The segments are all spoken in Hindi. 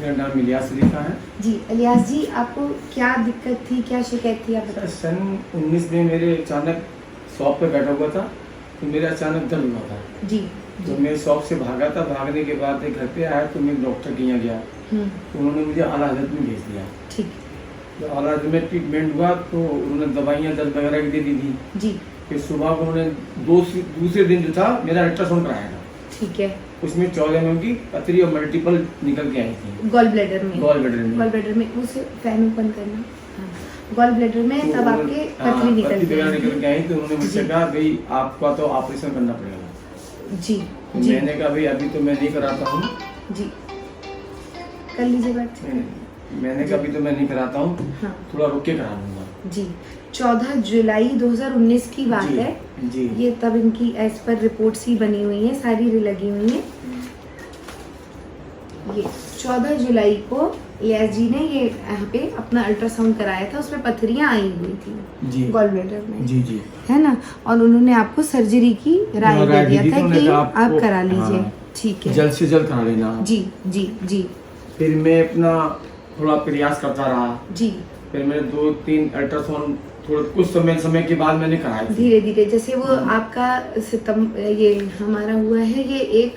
मेरा नाम इलियास अली खान है जी। इलियास जी, आपको क्या दिक्कत थी, क्या शिकायत थी, आप बताइए। सन 19 में मेरे अचानक शॉप पे बैठा हुआ था तो मेरा अचानक दर्द हुआ था। जी तो मैं शॉप से भागा था, भागने के बाद घर पे आया तो मैं डॉक्टर के यहाँ गया तो उन्होंने मुझे आला हजरत में भेज दिया। ठीक। तो आला हजरत में ट्रीटमेंट हुआ तो उन्होंने दवाइयाँ दर्द वगैरह की दे दी थी। जी। फिर सुबह को उन्होंने दूसरे दिन जो था मेरा अल्ट्रासाउंड कराया था। ठीक है। उसमें 14 mm की पथरी और मल्टीपल निकल के आई थी गॉल ब्लैडर में। गॉल ब्लैडर में उसे फैन ओपन करना। हाँ। गॉल ब्लैडर में तो तब आपके पथरी निकल के आई तो उन्होंने मुझसे जी। कहा भाई आपका तो ऑपरेशन करना पड़ेगा। जी तो जी मैंने कहा भाई अभी तो मैं नहीं कराता हूँ। जी, कर लीजिए बात। मैंने कहा अभी तो मैं नहीं कराता हूँ, हाँ थोड़ा रुक के करा लूंगा। जी। 14 जुलाई 2019 की बात जी, है। जी। ये तब इनकी एज पर रिपोर्ट्स ही बनी हुई हैं, सारी लगी हुई हैं। ये 14 जुलाई को इलियास जी ने ये यहाँ पे अपना अल्ट्रासाउंड कराया था, उसमें पथरियाँ आई हुई थी जी गॉल ब्लैडर में। जी जी। है ना, और उन्होंने आपको सर्जरी की राय दे दिया था कि आप करा लीजिए। हाँ, ठीक है, जल्द से जल्द करा लेना आप। जी जी जी फिर मैं अपना थोड़ा प्रयास करता रहा। जी। फिर मैंने 2-3 अल्ट्रासाउंड थोड़ा कुछ समय के बाद मैंने कराया था। धीरे धीरे जैसे वो आपका ये हमारा हुआ है ये 1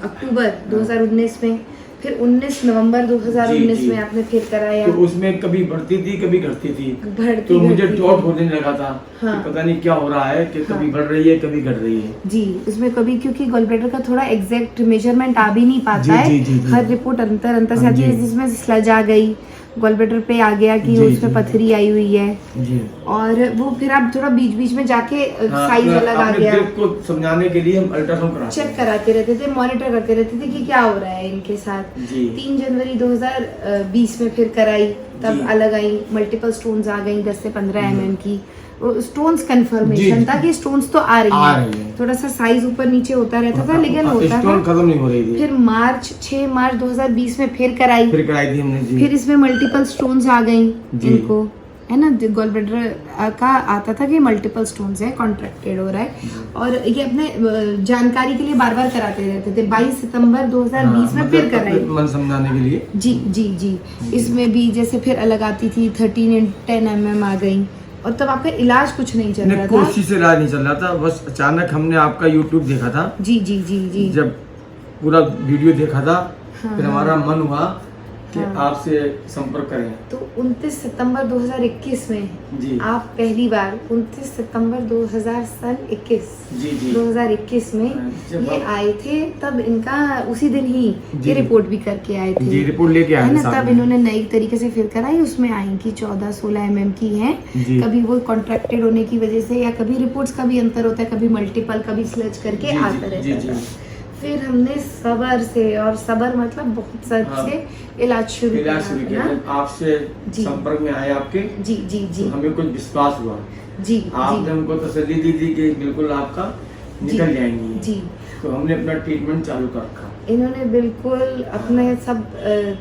अक्टूबर 2019 में, फिर 19 नवंबर 2019 जी। में आपने फिर कराया। तो उसमें कभी बढ़ती थी कभी घटती थी, बढ़ती तो मुझे घटती डाउट थी। होने लगा था हाँ। कि पता नहीं क्या हो रहा है कि हाँ। कभी बढ़ रही है कभी घट रही है। जी, उसमें कभी क्योंकि गॉल ब्लैडर का थोड़ा एग्जैक्ट मेजरमेंट आ भी नहीं पाता जी, है। जी, जी, जी। हर रिपोर्ट अंतर से हाँ, आती है, जी। जिसमें स्लज आ गई, गॉल ब्लैडर पे आ गया कि जी, उसमें जी। पथरी आई हुई है, जी और वो फिर आप थोड़ा बीच बीच में जाके हाँ, साइज अलग आ अपने गया। दिल को समझाने के लिए हम अल्ट्रासाउंड कराते चेक हैं। कराते रहते थे, मॉनिटर करते रहते थे कि क्या हो रहा है इनके साथ। जी 3 जनवरी 2020 में फिर कराई, तब जी। अलग आई, मल्टीपल स्टोन्स आ गई 10 से 15 mm की। स्टोन्स कंफर्मेशन जी। था कि स्टोन्स तो आ रही है। थोड़ा सा साइज ऊपर नीचे होता रहता था लेकिन होता स्टोन था। खत्म नहीं हो रही थी। फिर 6 मार्च 2020 में फिर कराई। फिर कराई थी हमने जी। फिर इसमें मल्टीपल स्टोन्स आ गई जी। इनको, है ना। गॉल ब्लैडर का आता था कि मल्टीपल स्टोन्स है, कॉन्ट्रैक्टेड हो रहा है, और ये अपने जानकारी के लिए बार बार कराते रहते थे। 22 सितंबर 2020 में फिर कराई, मन समझाने के लिए। जी जी जी। इसमें भी जैसे फिर अलग आती थी, 13 and 10 mm आ गई, और तब आपका इलाज कुछ नहीं चल रहा था। कोशिश से इलाज नहीं चल रहा था, बस अचानक हमने आपका यूट्यूब देखा था। जी जी जी जी। जब पूरा वीडियो देखा था हाँ, फिर हाँ। हमारा मन हुआ कि हाँ। आपसे संपर्क करें। तो 29 सितंबर 2021 में जी आप पहली बार 29 सितंबर 2021 जी जी 2021 में जब ये आए थे, तब इनका उसी दिन ही जी। ये रिपोर्ट भी करके आए थे। जी रिपोर्ट लेके आए है थे ना, साथ तब में। इन्होंने नई तरीके से फिर कराई, उसमें आई कि 14-16 mm की है। जी। कभी वो कॉन्ट्रैक्टेड होने की वजह से, या कभी रिपोर्ट्स का भी अंतर होता है, कभी मल्टीपल, कभी स्लज करके जी, आता जी, रहता जी। था। फिर हमने सबर से, और सबर मतलब बहुत सच हाँ। से इलाज शुरू इलाज शुरू किया। किया। जब आपसे जी। संपर्क में आए आपके जी जी जी तो हमें कुछ विश्वास हुआ। जी आपने जी हमको तसल्ली दी थी कि बिल्कुल आपका निकल जाएंगी। जी। तो हमने अपना ट्रीटमेंट चालू कर रखा। इन्होंने बिल्कुल अपने सब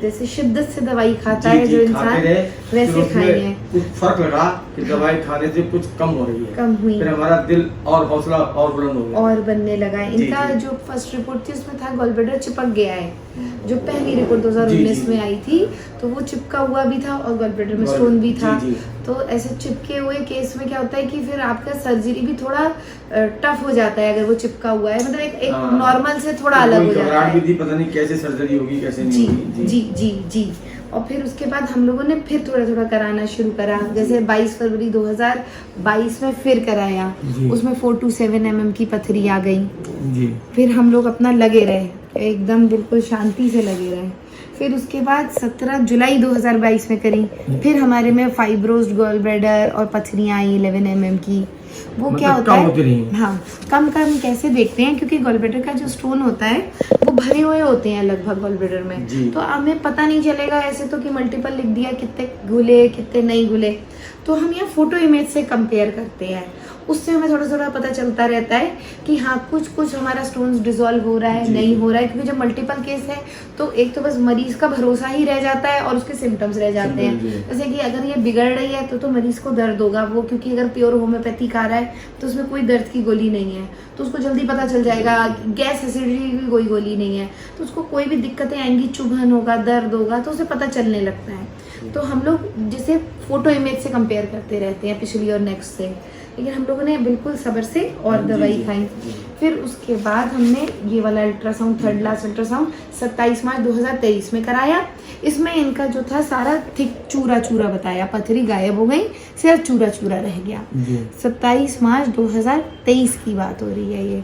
जैसे शिद्दत से दवाई खाता जी, है जी, जो खाते इंसान, रहे, वैसे फिर उसमें खाई है। कुछ फर्क लगा कि दवाई खाने से कुछ कम हो रही है। कम हुई फिर हमारा दिल और हौसला और बुलंद हो गया। और बनने लगा। जी, इनका जी। जो फर्स्ट रिपोर्ट थी उसमें था गॉल ब्लैडर चिपक गया है। जो पहली रिपोर्ट 2019 जी, जी। में आई थी तो वो चिपका हुआ भी था, और गॉल ब्लैडर में गॉल- स्टोन भी था। जी, जी। तो ऐसे चिपके हुए केस में क्या होता है कि फिर आपका सर्जरी भी थोड़ा टफ हो जाता है, अगर वो चिपका हुआ है, मतलब एक हाँ। नॉर्मल से थोड़ा अलग हो जाता घबराहट है। भी थी, पता नहीं कैसे सर्जरी होगी कैसे जी नहीं होगी। जी जी जी। और फिर उसके बाद हम लोगों ने फिर थोड़ा थोड़ा कराना शुरू करा, जैसे 22 फरवरी 2022 में फिर कराया, जी। उसमें 4 to 7 mm की पथरी आ गई। जी फिर हम लोग अपना लगे रहे, एकदम बिल्कुल शांति से लगे रहे। फिर उसके बाद 17 जुलाई 2022 में करी, फिर हमारे में फाइब्रोस्ड गॉल ब्लैडर और पथरियाँ आई 11 mm की। वो मतलब क्या होता कम है, होती रही। हाँ, कम कैसे देखते हैं, क्योंकि गॉल ब्लैडर का जो स्टोन होता है वो भरे हुए होते हैं लगभग गॉल ब्लैडर में, जी। तो हमें पता नहीं चलेगा ऐसे तो कि मल्टीपल लिख दिया, कितने घुले कितने नहीं घुले। तो हम यहाँ फोटो इमेज से कंपेयर करते हैं, उससे हमें थोड़ा थोड़ा पता चलता रहता है कि हाँ कुछ कुछ हमारा स्टोन्स डिसॉल्व हो रहा है, जी। नहीं हो रहा है। क्योंकि जब मल्टीपल केस है तो एक तो बस मरीज का भरोसा ही रह जाता है और उसके सिम्टम्स रह जाते हैं। जी। जैसे कि अगर ये बिगड़ रही है तो मरीज को दर्द होगा वो, क्योंकि अगर प्योर होम्योपैथी खा रहा है तो उसमें कोई दर्द की गोली नहीं है, तो उसको जल्दी पता चल जाएगा। गैस एसिडिटी की कोई गोली नहीं है, तो उसको कोई भी दिक्कतें आएंगी, चुभन होगा, दर्द होगा, तो उसे पता चलने लगता है। तो हम लोग जैसे फोटो इमेज से कंपेयर करते रहते हैं पिछली और नेक्स्ट से, लेकिन हम लोगों ने बिल्कुल सब्र से और दवाई खाई। फिर उसके बाद हमने ये वाला अल्ट्रासाउंड, थर्ड लास्ट अल्ट्रासाउंड 27 मार्च 2023 में कराया। इसमें इनका जो था सारा थिक चूरा चूरा बताया, पथरी गायब हो गई, सिर्फ चूरा चूरा रह गया। 27 मार्च 2023 की बात हो रही है ये।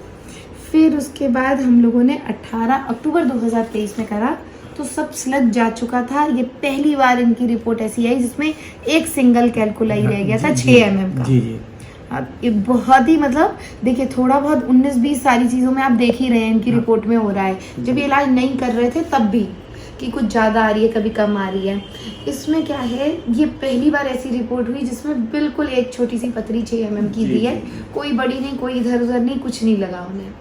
फिर उसके बाद हम लोगों ने 18 अक्टूबर 2023 में करा, तो सब स्लग जा चुका था। ये पहली बार इनकी रिपोर्ट ऐसी आई जिसमें एक सिंगल कैलकुलाई रह गया था 6 mm का। ये बहुत ही मतलब देखिए, थोड़ा बहुत 19-20 सारी चीज़ों में आप देख ही रहे हैं इनकी रिपोर्ट में हो रहा है। जब ये इलाज नहीं कर रहे थे तब भी कि कुछ ज़्यादा आ रही है, कभी कम आ रही है। इसमें क्या है, ये पहली बार ऐसी रिपोर्ट हुई जिसमें बिल्कुल एक छोटी सी पथरी 6 mm की दी है, कोई बड़ी नहीं, कोई इधर उधर नहीं, कुछ नहीं लगा उन्हें।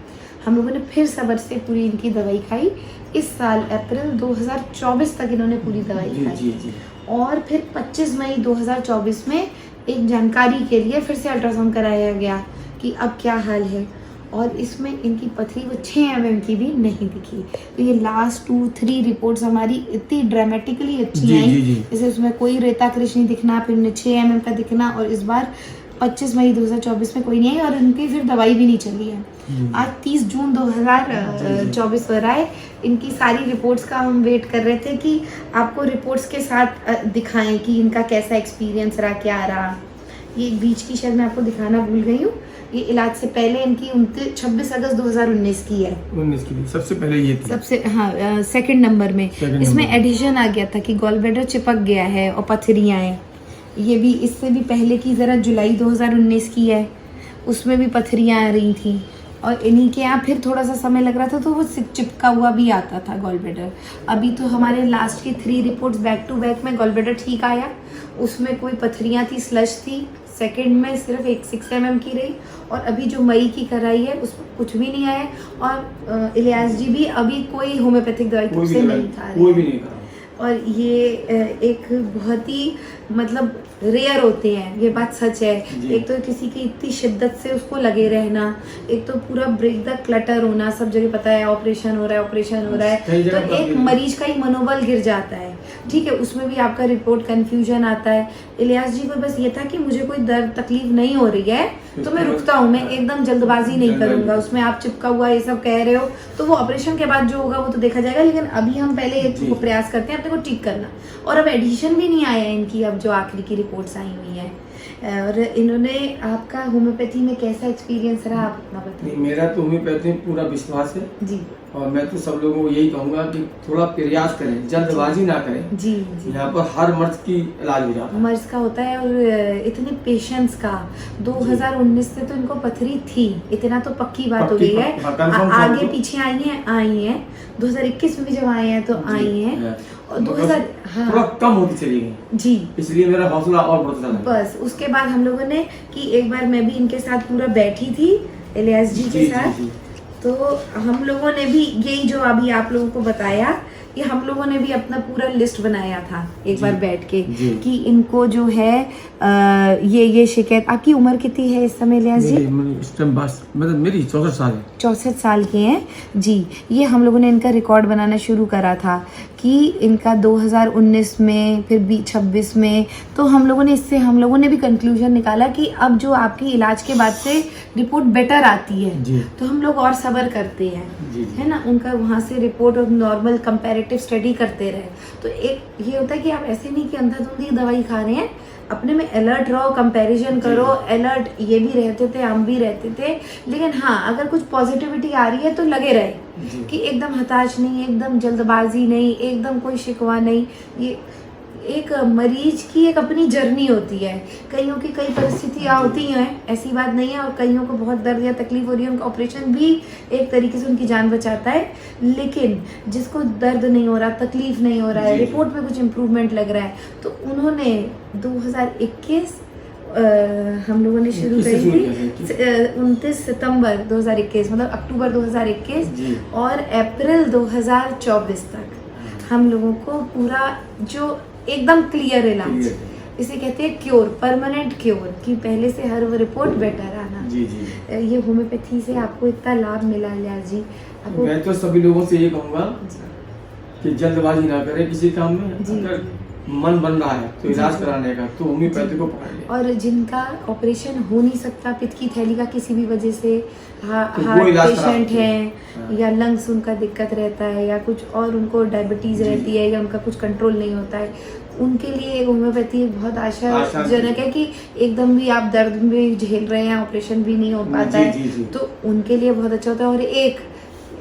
हम लोगों ने फिर सब्र से पूरी इनकी दवाई खाई। इस साल अप्रैल 2024 तक इन्होंने पूरी दवाई खाई। और फिर 25 मई 2024 में एक जानकारी के लिए फिर से अल्ट्रासाउंड कराया गया कि अब क्या हाल है, और इसमें इनकी पथरी वो 6 mm की भी नहीं दिखी। तो ये लास्ट 2-3 रिपोर्ट्स हमारी इतनी ड्रामेटिकली अच्छी आई, जैसे उसमें कोई रेता कृष्ण नहीं दिखना, फिर 6 mm का दिखना, और इस बार 25 मई 2024 में कोई नहीं आई और इनकी फिर दवाई भी नहीं चली है। आज 30 जून 2024 हो रहा है। इनकी सारी रिपोर्ट्स का हम वेट कर रहे थे कि आपको रिपोर्ट्स के साथ दिखाएं कि इनका कैसा एक्सपीरियंस रहा, क्या रहा। ये बीच की शायद मैं आपको दिखाना भूल गई हूँ। ये इलाज से पहले इनकी 26 अगस्त 2019 की है। 19 की सबसे पहले ये थी। सबसे हाँ, सेकंड नंबर में इसमें एडिशन आ गया था कि गॉल ब्लैडर चिपक गया है और पथरियाँ हैं। ये भी इससे भी पहले की ज़रा जुलाई 2019 की है, उसमें भी पथरियाँ आ रही थी। और इन्हीं के यहाँ फिर थोड़ा सा समय लग रहा था तो वो चिपका हुआ भी आता था गॉल ब्लैडर। अभी तो हमारे लास्ट की 3 रिपोर्ट्स बैक टू बैक में गॉल ब्लैडर ठीक आया, उसमें कोई पथरियाँ थी, स्लश थी। सेकंड में सिर्फ एक 6 mm की रही, और अभी जो मई की कराई है उसमें कुछ भी नहीं आया। और इलियास जी भी अभी कोई होम्योपैथिक दवाई तब से नहीं खा रहे। और ये एक बहुत ही मतलब रेयर होते हैं, ये बात सच है। एक तो किसी की इतनी शिद्दत से उसको लगे रहना, एक तो पूरा ब्रेक द क्लटर होना, सब जगह पता है ऑपरेशन हो रहा है, ऑपरेशन हो रहा है, तो एक मरीज का ही मनोबल गिर जाता है। ठीक है, उसमें भी आपका रिपोर्ट कंफ्यूजन आता है। इलियास जी को बस ये था कि मुझे कोई दर्द तकलीफ नहीं हो रही है तो मैं रुकता हूँ, मैं एकदम जल्दबाजी नहीं करूंगा। उसमें आप चिपका हुआ ये सब कह रहे हो तो वो ऑपरेशन के बाद जो होगा वो तो देखा जाएगा, लेकिन अभी हम पहले एक प्रयास करते हैं अपने को ठीक करना। और अब एडिशन भी नहीं आया है इनकी, अब जो आखिरी की रिपोर्ट्स आई हुई है। और इन्होंने आपका होम्योपैथी में कैसा एक्सपीरियंस रहा, आप अपना बताइए। मेरा तो होम्योपैथी में पूरा विश्वास है जी, और मैं तो सब लोगों को यही कहूँगा कि थोड़ा प्रयास करें, जल्दबाजी ना करें जी। यहाँ पर हर मर्ज की इलाज हो जाता है, मर्ज का होता है। और इतने पेशेंस का 2019 से तो इनको पथरी थी, इतना तो पक्की बात हो गई है। आगे पीछे आई है 2021 में भी जब आए हैं तो आई है, और 2000 थोड़ा कम होती चली गई जी, इसलिए मेरा हौसला और बढ़ता है। बस उसके बाद हम लोगों ने कि एक बार मैं भी इनके साथ पूरा बैठी थी इलियास जी के साथ, तो हम लोगों ने भी यही जो अभी आप लोगों को बताया, ये हम लोगों ने भी अपना पूरा लिस्ट बनाया था एक बार बैठ के कि इनको जो है ये शिकायत। आपकी उम्र कितनी है इस समय इलियास जी? इस टाइम बस मतलब मेरी 64 साल है। 64 साल के हैं जी। ये हम लोगों ने इनका रिकॉर्ड बनाना शुरू करा था कि इनका 2019 में, फिर 26 में, तो हम लोगों ने भी कंक्लूजन निकाला कि अब जो आपकी इलाज के बाद से रिपोर्ट बेटर आती है तो हम लोग और सब्र करते हैं, है ना। उनका वहाँ से रिपोर्ट और नॉर्मल कंपैरेटिव स्टडी करते रहे। तो एक ये होता है कि आप ऐसे नहीं कि अंधाधुंधी दवाई खा रहे हैं, अपने में अलर्ट रहो, कंपैरिजन करो। अलर्ट ये भी रहते थे, हम भी रहते थे, लेकिन हाँ अगर कुछ पॉजिटिविटी आ रही है तो लगे रहे कि एकदम हताश नहीं, एकदम जल्दबाजी नहीं, एकदम कोई शिकवा नहीं। ये एक मरीज की एक अपनी जर्नी होती है, कईयों की कई परिस्थितियाँ होती हैं, ऐसी बात नहीं है, और कईयों को बहुत दर्द या तकलीफ हो रही है, उनका ऑपरेशन भी एक तरीके से उनकी जान बचाता है। लेकिन जिसको दर्द नहीं हो रहा, तकलीफ नहीं हो रहा है, रिपोर्ट में कुछ इम्प्रूवमेंट लग रहा है, तो उन्होंने 2021 हम लोगों ने शुरू करी थी 29 सितंबर 2021, मतलब अक्टूबर 2021 और अप्रैल 2024 तक हम लोगों को पूरा जो एकदम क्लियर इलाज, इसे कहते हैं क्योर, परमानेंट क्योर, कि पहले से हर वो रिपोर्ट बेटर आना। जी जी। ये होम्योपैथी से आपको इतना लाभ मिला इलियास जी, आपको। मैं तो सभी लोगों से ये कहूँगा कि जल्दबाजी ना करें किसी काम में। जी। अगर मन बन रहा है तो इलाज कराने का, तो होम्योपैथी को पकड़ ले। और जिनका ऑपरेशन हो नहीं सकता पित्त की थैली का किसी भी वजह से, तो हार्ट पेशेंट हैं, हाँ। या लंग्स उनका दिक्कत रहता है, या कुछ और उनको डायबिटीज रहती है, या उनका कुछ कंट्रोल नहीं होता है, उनके लिए होम्योपैथी एक बहुत आशाजनक है कि एकदम भी आप दर्द भी झेल रहे हैं, ऑपरेशन भी नहीं हो पाता है, तो उनके लिए बहुत अच्छा होता है। और एक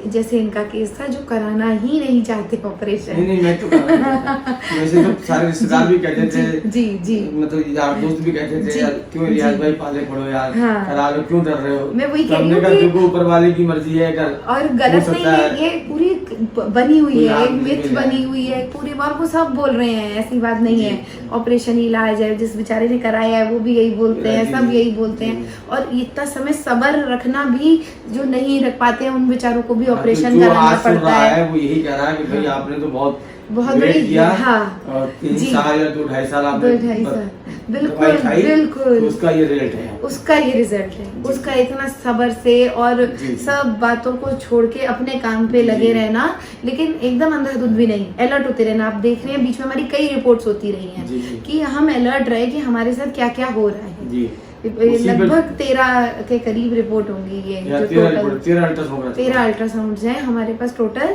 जैसे इनका केस था जो कराना ही नहीं चाहते ऑपरेशन। नहीं मैं तो वैसे तो सारे रिश्तेदार भी कहते थे, जी जी, मतलब यार दोस्त भी कहते थे यार क्यों इलियास भाई पाले पड़ो यार, हाँ। करा लो, क्यों डर रहे हो। मैं वही तो कह रही हमने हूँ कहा कि देखो ऊपर वाले की मर्जी है, कर और गलत नहीं है, ये पूरी बनी हुई है, एक मिथ बिल्कुल बनी हुई है पूरी बार, वो सब बोल रहे हैं, ऐसी बात नहीं है। ऑपरेशन ही इलाज है, जिस बेचारे ने कराया है वो भी यही बोलते हैं, सब यही बोलते हैं। और इतना समय सब्र रखना भी जो नहीं रख पाते हैं उन बेचारों को भी ऑपरेशन कराना पड़ता है। वो यही कह रहा है कि भाई आपने तो बहुत बड़ी किया, हाँ, और 3 साल या 2-2.5 साल आपने 2-2.5 साल, बिल्कुल बिल्कुल, तो उसका ये रिजल्ट है, उसका ये रिजल्ट है, उसका इतना सब्र से और सब बातों को छोड़ के अपने काम पे लगे रहना, लेकिन एकदम अंधाधुंध भी नहीं, अलर्ट होते रहना। आप देख रहे हैं बीच में हमारी कई रिपोर्ट्स होती रही हैं कि हम अलर्ट रहे कि हमारे साथ क्या क्या हो रहा है। जी। लगभग 13 के करीब रिपोर्ट होंगी ये, जो 13 अल्ट्रासाउंड हैं हमारे पास टोटल,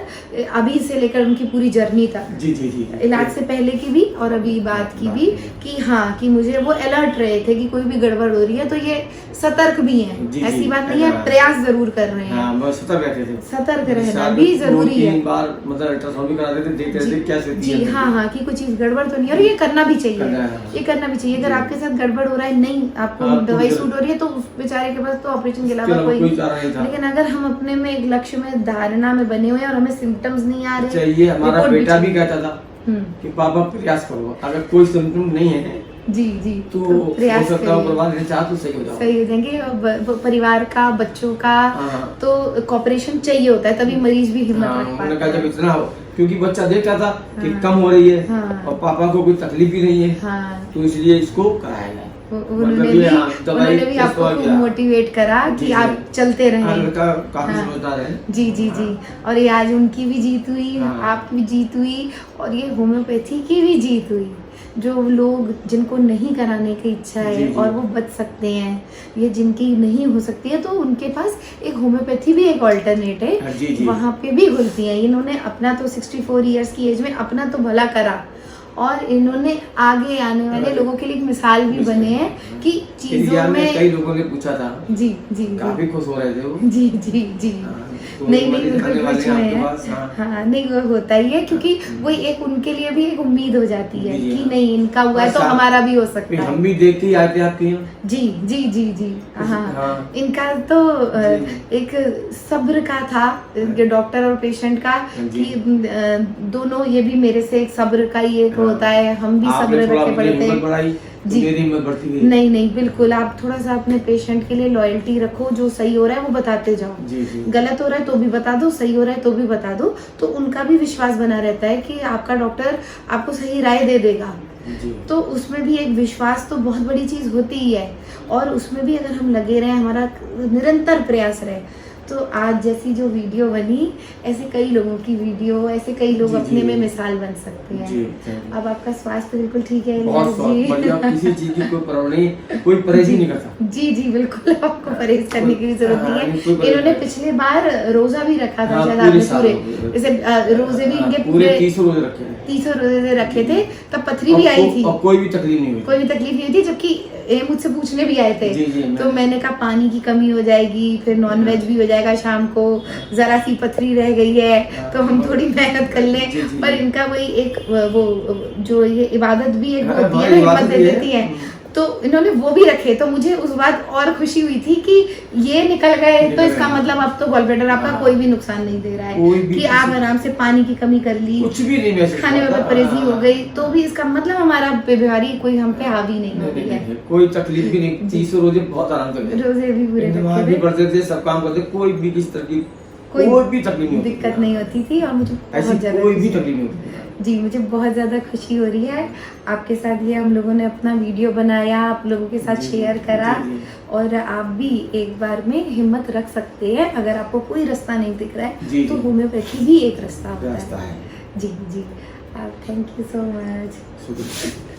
अभी से लेकर उनकी पूरी जर्नी तक, जी जी जी, इलाज से पहले की भी और अभी बात की भी, कि हाँ कि मुझे वो अलर्ट रहे थे कि कोई भी गड़बड़ हो रही है, तो ये सतर्क भी हैं, ऐसी बात नहीं है, प्रयास जरूर कर रहे हैं, सतर्क रहना भी जरूरी है। मतलब अल्ट्रासाउंड भी कराते थे, देखते थे क्या स्थिति है। जी हाँ हाँ, कि कोई चीज गड़बड़ तो नहीं, और ये करना भी चाहिए, ये करना भी चाहिए। अगर आपके साथ गड़बड़ हो रहा है, नहीं आपको दवाई सूट हो रही है, तो उस बेचारे के पास तो ऑपरेशन के अलावा कोई नहीं था। लेकिन अगर हम अपने में एक लक्ष्य में, धारणा में बने हुए हैं और हमें सिम्टम्स नहीं आ रहे, चाहिए। हमारा बेटा भी कहता था कि पापा प्रयास करो, अगर कोई सिम्टम नहीं है जी जी तो प्रयास तो सही हो जाएंगे। परिवार का, बच्चों का तो कॉपरेशन चाहिए होता है, तभी मरीज भी हिम्मत रख पाता है। जब इतना हो, क्योंकि बच्चा देखता था कि कम हो रही है और पापा को कोई तकलीफ ही नहीं है, तो इसलिए इसको कराया जाए। उन्होंने भी आपको मोटिवेट करा कि आप चलते रहें। काफी समझदार है। जी जी जी, और ये आज उनकी भी जीत हुई, आपकी भी जीत हुई, और ये होम्योपैथी की भी जीत हुई। जो लोग जिनको नहीं कराने की इच्छा है और वो बच सकते हैं, ये जिनकी नहीं हो सकती है, तो उनके पास एक होम्योपैथी भी एक ऑल्टरनेट है, वहाँ पे भी खुलती है। इन्होंने अपना तो 64 इयर्स की एज में अपना तो भला करा, और इन्होंने आगे आने वाले लोगों के लिए एक मिसाल भी बने हैं कि चीजों में। कई लोगों ने पूछा था, जी जी, काफी खुश हो रहे थे वो। जी जी जी, नहीं बिल्कुल कुछ नहीं है, हाँ नहीं वो होता ही है, क्योंकि वो एक उनके लिए भी एक उम्मीद हो जाती है कि नहीं इनका हुआ है तो हमारा भी हो सकता है। हम भी देख के आते आपके यहाँ। जी जी जी जी, हाँ इनका तो एक सब्र का था, डॉक्टर और पेशेंट का, कि दोनों, ये भी मेरे से एक सब्र का ही एक होता है, हम भी सब्र रखे पड़ते हैं। जी नहीं नहीं बिल्कुल, आप थोड़ा सा अपने पेशेंट के लिए लॉयल्टी रखो, जो सही हो रहा है वो बताते जाओ, गलत हो रहा है तो भी बता दो, सही हो रहा है तो भी बता दो, तो उनका भी विश्वास बना रहता है कि आपका डॉक्टर आपको सही राय दे देगा। तो उसमें भी एक विश्वास तो बहुत बड़ी चीज होती ही है, और उसमें भी अगर हम लगे रहे, हमारा निरंतर प्रयास रहे, तो आज जैसी जो वीडियो बनी, ऐसे कई लोगों की वीडियो, ऐसे कई लोग अपने में मिसाल बन सकते हैं। अब आपका स्वास्थ्य बिल्कुल ठीक है जी, किसी चीज की कोई परवाह नहीं, कोई परहेज नहीं करता। जी जी बिल्कुल, आपको परहेज करने की भी जरूरत नहीं है। इन्होंने पिछले बार रोजा भी रखा था, शायद आपने पूरे, जैसे रोजे भी इनके पूरे 300 रोजे रखे थे, तब पथरी भी आई थी, कोई भी तकलीफ नहीं हुई थी, जबकि मुझसे पूछने भी आए थे। तो मैंने कहा पानी की कमी हो जाएगी, फिर नॉनवेज भी हो जाएगा, शाम को जरा सी पथरी रह गई है, तो हम थोड़ी मेहनत कर लें। पर इनका वही एक वो जो ये इबादत भी एक होती है ना, हिम्मत दे देती है, तो इन्होंने वो भी रखे। तो मुझे उस बात और खुशी हुई थी कि ये निकल गए, तो इसका मतलब अब तो गॉलब्लैडर आपका कोई भी नुकसान नहीं दे रहा है, कि आप आराम से पानी की कमी कर ली, कुछ भी नहीं, खाने में परहेजी हो गई, तो भी इसका मतलब हमारा बेबीमारी कोई हम पे हावी नहीं हो रही है, कोई तकलीफ भी नहीं। 300 रोजे बहुत आराम से, रोजे भी पूरे पढ़ते थे, सब काम करते, कोई भी किस तरह की कोई भी तकलीफ नहीं, दिक्कत नहीं होती थी, और मुझे बहुत ज्यादा कोई भी तकलीफ नहीं होती। जी, मुझे बहुत ज़्यादा खुशी हो रही है आपके साथ ये हम लोगों ने अपना वीडियो बनाया, आप लोगों के साथ शेयर करा। और आप भी एक बार में हिम्मत रख सकते हैं, अगर आपको कोई रास्ता नहीं दिख रहा है तो होम्योपैथी भी एक रास्ता होता है। जी जी, थैंक यू सो मच।